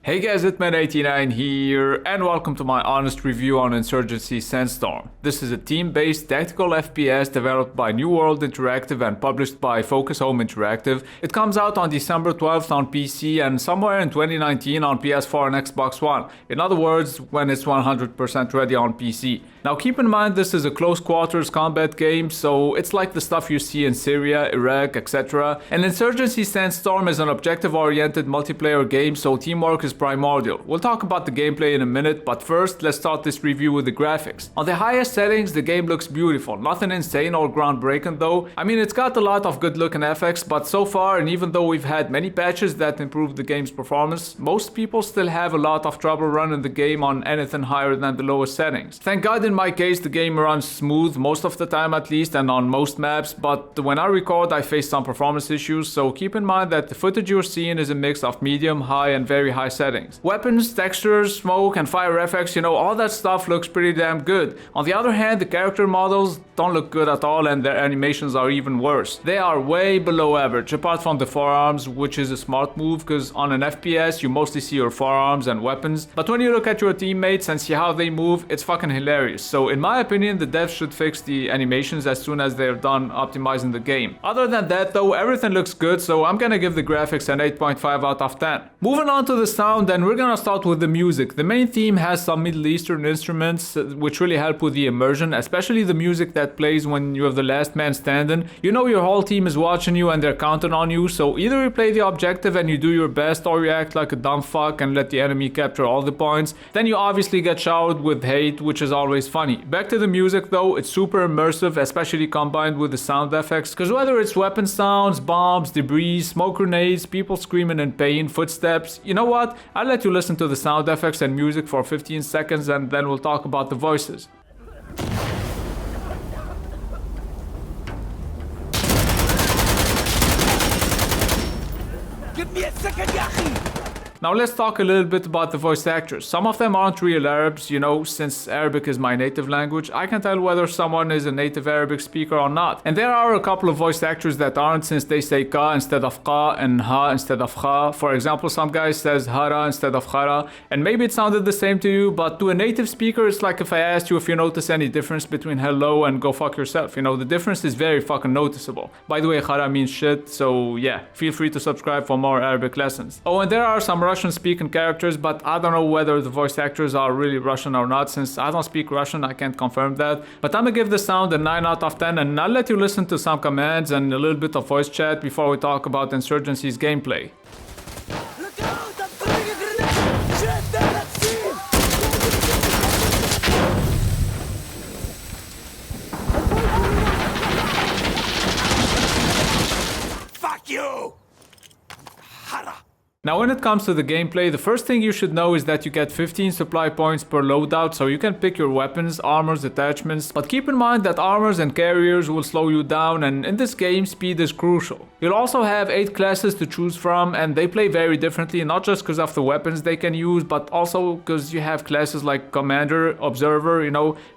Hey guys, Hitman89 here, and welcome to my honest review on Insurgency Sandstorm. This is a team-based tactical FPS developed by New World Interactive and published by Focus Home Interactive. It comes out on December 12th on PC and somewhere in 2019 on PS4 and Xbox One. In other words, when it's 100% ready on PC. Now keep in mind this is a close quarters combat game, so it's like the stuff you see in Syria, Iraq, etc. And Insurgency Sandstorm is an objective-oriented multiplayer game, so teamwork is primordial. We'll talk about the gameplay in a minute, but first let's start this review with the graphics. On the highest settings, the game looks beautiful. Nothing insane or groundbreaking though. I mean, it's got a lot of good looking effects, but so far, and even though we've had many patches that improved the game's performance, most people still have a lot of trouble running the game on anything higher than the lowest settings. Thank God in my case the game runs smooth most of the time at least and on most maps, but when I record I face some performance issues, so keep in mind that the footage you're seeing is a mix of medium, high and very high settings. Weapons, textures, smoke and fire effects, all that stuff looks pretty damn good. On the other hand, the character models don't look good at all and their animations are even worse. They are way below average, apart from the forearms, which is a smart move because on an FPS you mostly see your forearms and weapons, but when you look at your teammates and see how they move, it's fucking hilarious. So in my opinion, the devs should fix the animations as soon as they're done optimizing the game. Other than that though, everything looks good, so I'm gonna give the graphics an 8.5 out of 10. Moving on to the sound, and we're gonna start with the music. The main theme has some Middle Eastern instruments which really help with the immersion, especially the music that plays when you're the last man standing. You know your whole team is watching you and they're counting on you, so either you play the objective and you do your best, or you act like a dumb fuck and let the enemy capture all the points. Then you obviously get showered with hate, which is always funny. Back to the music though, it's super immersive, especially combined with the sound effects, because whether it's weapon sounds, bombs, debris, smoke grenades, people screaming in pain, footsteps, you know what? I'll let you listen to the sound effects and music for 15 seconds and then we'll talk about the voices. Give me a second, Yahi! Now let's talk a little bit about the voice actors. Some of them aren't real Arabs, since Arabic is my native language, I can tell whether someone is a native Arabic speaker or not. And there are a couple of voice actors that aren't, since they say ka instead of qa and ha instead of kha. For example, some guy says hara instead of khara, and maybe it sounded the same to you, but to a native speaker it's like if I asked you if you notice any difference between hello and go fuck yourself. The difference is very fucking noticeable. By the way, khara means shit, so yeah, feel free to subscribe for more Arabic lessons. Oh, and there are some Russian speaking characters, but I don't know whether the voice actors are really Russian or not. Since I don't speak Russian, I can't confirm that. But I'm gonna give the sound a 9 out of 10, and I'll let you listen to some commands and a little bit of voice chat before we talk about Insurgency's gameplay. Look out! I'm throwing a grenade! Shit, there, let's see! Fuck you! Hara! Now when it comes to the gameplay, the first thing you should know is that you get 15 supply points per loadout, so you can pick your weapons, armors, attachments, but keep in mind that armors and carriers will slow you down, and in this game speed is crucial. You'll also have 8 classes to choose from, and they play very differently, not just because of the weapons they can use, but also because you have classes like Commander, Observer,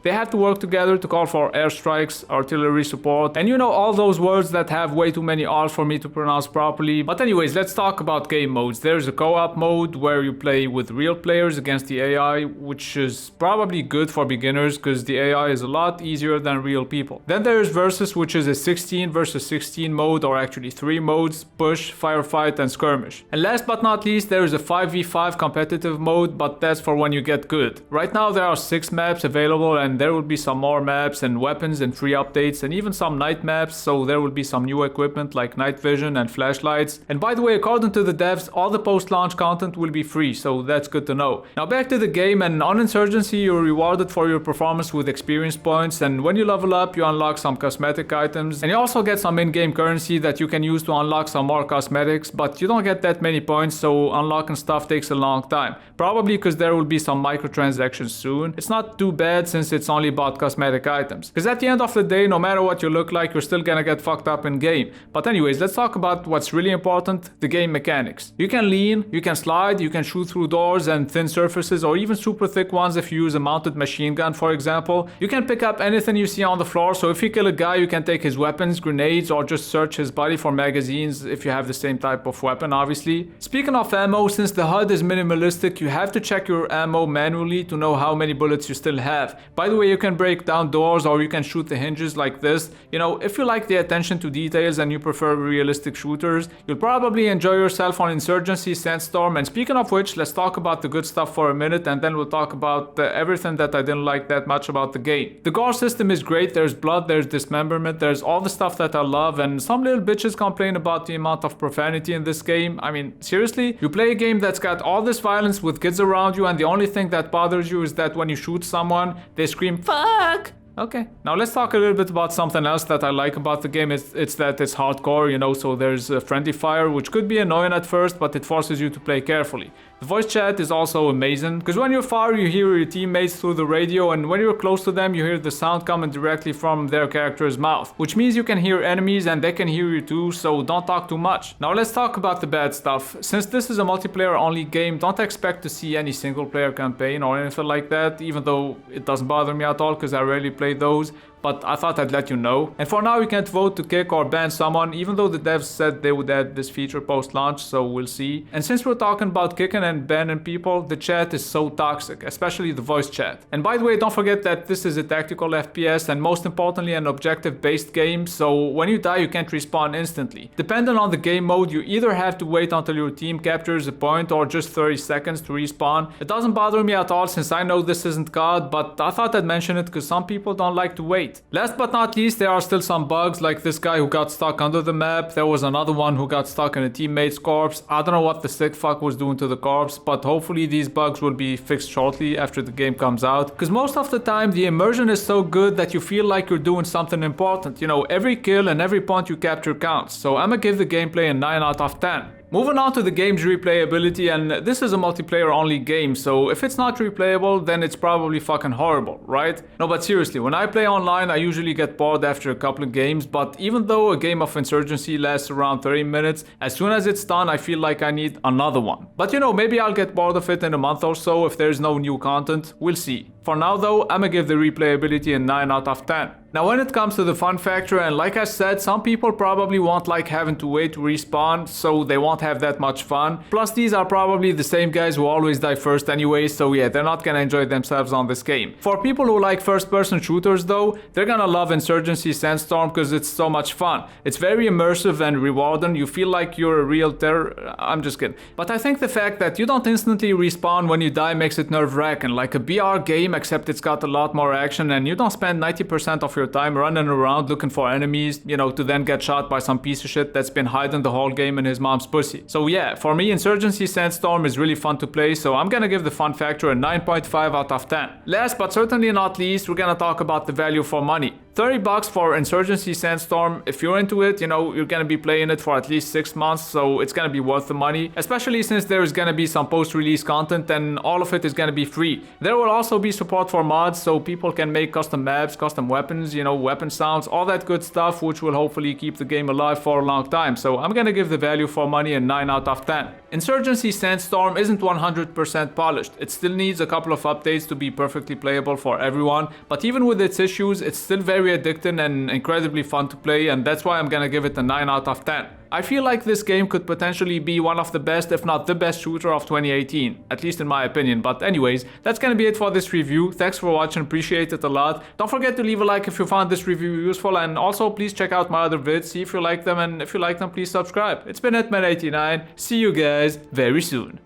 they have to work together to call for airstrikes, artillery support, and all those words that have way too many R's for me to pronounce properly. But anyways, let's talk about game modes. There's a co-op mode where you play with real players against the AI, which is probably good for beginners because the AI is a lot easier than real people. Then there's Versus, which is a 16 versus 16 mode, or actually 3 modes: push, firefight and skirmish. And last but not least, there is a 5v5 competitive mode, but that's for when you get good. Right now there are 6 maps available, and there will be some more maps and weapons and free updates, and even some night maps, so there will be some new equipment like night vision and flashlights. And by the way, according to the devs, all the post-launch content will be free, so that's good to know. Now back to the game, and on Insurgency you're rewarded for your performance with experience points, and when you level up you unlock some cosmetic items, and you also get some in-game currency that you can use to unlock some more cosmetics, but you don't get that many points, so unlocking stuff takes a long time. Probably because there will be some microtransactions soon. It's not too bad since it's only about cosmetic items, because at the end of the day, no matter what you look like, you're still gonna get fucked up in game. But anyways, let's talk about what's really important: the game mechanics. You can lean, you can slide, you can shoot through doors and thin surfaces or even super thick ones if you use a mounted machine gun, for example. You can pick up anything you see on the floor, so if you kill a guy, you can take his weapons, grenades, or just search his body for magazines if you have the same type of weapon, obviously. Speaking of ammo, since the HUD is minimalistic, you have to check your ammo manually to know how many bullets you still have. By the way, you can break down doors or you can shoot the hinges like this. You know, if you like the attention to details and you prefer realistic shooters, you'll probably enjoy yourself on Insurgency Sandstorm. And speaking of which, let's talk about the good stuff for a minute and then we'll talk about everything that I didn't like that much about the game. The gore system is great. There's blood, there's dismemberment, there's all the stuff that I love, and some little bitches complain about the amount of profanity in this game. I mean, seriously? You play a game that's got all this violence with kids around you and the only thing that bothers you is that when you shoot someone, they scream, "Fuck!" Okay, now let's talk a little bit about something else that I like about the game. It's that it's hardcore, you know, so there's friendly fire, which could be annoying at first, but it forces you to play carefully. The voice chat is also amazing, because when you fire, you hear your teammates through the radio, and when you're close to them, you hear the sound coming directly from their character's mouth, which means you can hear enemies and they can hear you too, so don't talk too much. Now let's talk about the bad stuff. Since this is a multiplayer only game, don't expect to see any single player campaign or anything like that, even though it doesn't bother me at all, because I rarely play those. But I thought I'd let you know. And for now, you can't vote to kick or ban someone, even though the devs said they would add this feature post-launch, so we'll see. And since we're talking about kicking and banning people, the chat is so toxic, especially the voice chat. And by the way, don't forget that this is a tactical FPS and most importantly an objective-based game, so when you die, you can't respawn instantly. Depending on the game mode, you either have to wait until your team captures a point or just 30 seconds to respawn. It doesn't bother me at all since I know this isn't COD, but I thought I'd mention it because some people don't like to wait. Last but not least, there are still some bugs, like this guy who got stuck under the map. There was another one who got stuck in a teammate's corpse. I don't know what the sick fuck was doing to the corpse, but hopefully these bugs will be fixed shortly after the game comes out. Because most of the time, the immersion is so good that you feel like you're doing something important. You know, every kill and every point you capture counts. So I'ma give the gameplay a 9 out of 10. Moving on to the game's replayability, and this is a multiplayer only game, so if it's not replayable, then it's probably fucking horrible, right? No, but seriously, when I play online, I usually get bored after a couple of games, but even though a game of Insurgency lasts around 30 minutes, as soon as it's done, I feel like I need another one. But you know, maybe I'll get bored of it in a month or so if there's no new content, we'll see. For now though, I'ma give the replayability a 9 out of 10. Now when it comes to the fun factor, and like I said, some people probably won't like having to wait to respawn, so they won't have that much fun. Plus these are probably the same guys who always die first anyway, so yeah, they're not gonna enjoy themselves on this game. For people who like first-person shooters though, they're gonna love Insurgency Sandstorm because it's so much fun. It's very immersive and rewarding, you feel like you're a real terror. I'm just kidding. But I think the fact that you don't instantly respawn when you die makes it nerve-wracking, like a BR game, except it's got a lot more action and you don't spend 90% of your time running around looking for enemies, you know, to then get shot by some piece of shit that's been hiding the whole game in his mom's pussy. So yeah, for me, Insurgency Sandstorm is really fun to play, so I'm gonna give the fun factor a 9.5 out of 10. Last but certainly not least, we're gonna talk about the value for money. $30 for Insurgency Sandstorm. If you're into it, you know, you're gonna be playing it for at least 6 months, so it's gonna be worth the money, especially since there's gonna be some post-release content and all of it is gonna be free. There will also be support for mods, so people can make custom maps, custom weapons, you know, weapon sounds, all that good stuff, which will hopefully keep the game alive for a long time. So I'm gonna give the value for money a 9 out of 10. Insurgency Sandstorm isn't 100% polished. It still needs a couple of updates to be perfectly playable for everyone, but even with its issues, it's still very addicting and incredibly fun to play, and that's why I'm gonna give it a 9 out of 10. I feel like this game could potentially be one of the best, if not the best shooter of 2018, at least in my opinion. But anyways, that's gonna be it for this review. Thanks for watching, appreciate it a lot. Don't forget to leave a like if you found this review useful, and also please check out my other vids, see if you like them, and if you like them, please subscribe. It's been Hitman89, see you guys very soon.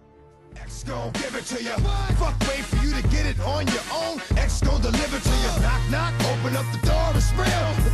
X gon' give it to ya. Fuck, wait for you to get it on your own. X gon' deliver to ya. Knock, knock, open up the door, it's real.